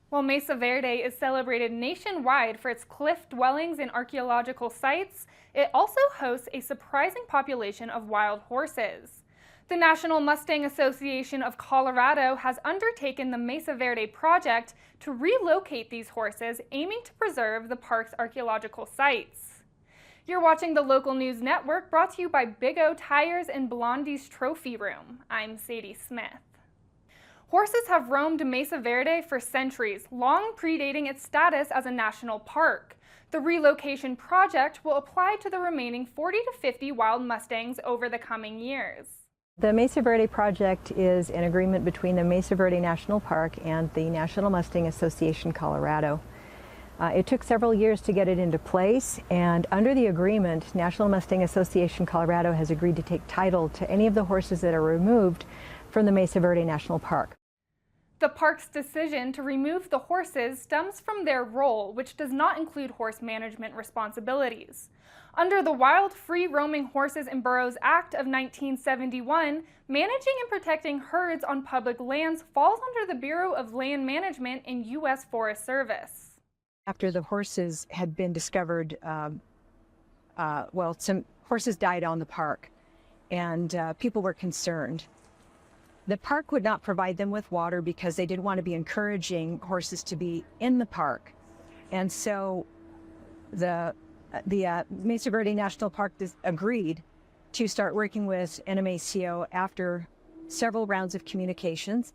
While Mesa Verde is celebrated nationwide for its cliff dwellings and archaeological sites, it also hosts a surprising population of wild horses. The National Mustang Association of Colorado has undertaken the Mesa Verde Project to relocate these horses, aiming to preserve the park's archaeological sites. You're watching the Local News Network, brought to you by Big O Tires and Blondie's Trophy Room. I'm Sadie Smith. Horses have roamed Mesa Verde for centuries, long predating its status as a national park. The relocation project will apply to the remaining 40 to 50 wild Mustangs over the coming years. The Mesa Verde Project is an agreement between the Mesa Verde National Park and the National Mustang Association Colorado. It took several years to get it into place, and under the agreement, National Mustang Association Colorado has agreed to take title to any of the horses that are removed from the Mesa Verde National Park. The park's decision to remove the horses stems from their role, which does not include horse management responsibilities. Under the Wild Free Roaming Horses and Burros Act of 1971, managing and protecting herds on public lands falls under the Bureau of Land Management and U.S. Forest Service. After the horses had been discovered, some horses died on the park, and people were concerned. The park would not provide them with water because they didn't want to be encouraging horses to be in the park. And so the Mesa Verde National Park agreed to start working with NMACO after several rounds of communications,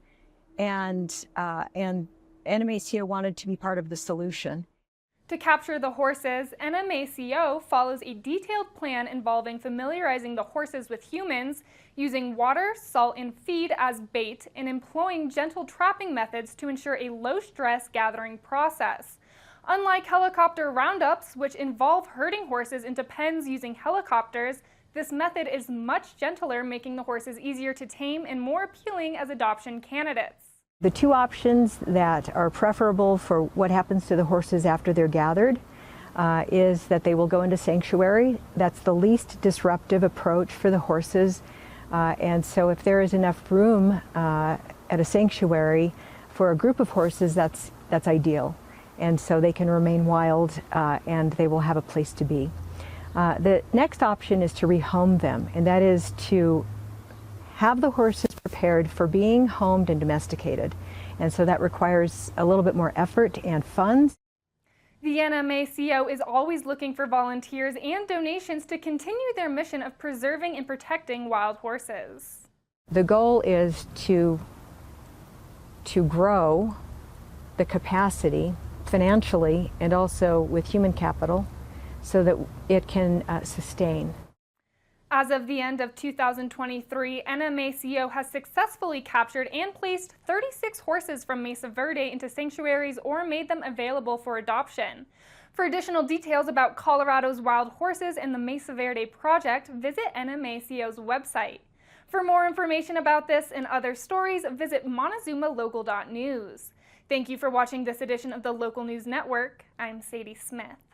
and NMACO wanted to be part of the solution. To capture the horses, NMACO follows a detailed plan involving familiarizing the horses with humans, using water, salt, and feed as bait, and employing gentle trapping methods to ensure a low-stress gathering process. Unlike helicopter roundups, which involve herding horses into pens using helicopters, this method is much gentler, making the horses easier to tame and more appealing as adoption candidates. The two options that are preferable for what happens to the horses after they're gathered is that they will go into sanctuary. That's the least disruptive approach for the horses. And so if there is enough room at a sanctuary for a group of horses, that's ideal. And so they can remain wild and they will have a place to be. The next option is to rehome them, and that is to have the horses prepared for being homed and domesticated. And so that requires a little bit more effort and funds. The NMACO is always looking for volunteers and donations to continue their mission of preserving and protecting wild horses. The goal is to grow the capacity financially and also with human capital so that it can sustain. As of the end of 2023, NMACO has successfully captured and placed 36 horses from Mesa Verde into sanctuaries or made them available for adoption. For additional details about Colorado's wild horses and the Mesa Verde Project, visit NMACO's website. For more information about this and other stories, visit montezumalocal.news. Thank you for watching this edition of the Local News Network. I'm Sadie Smith.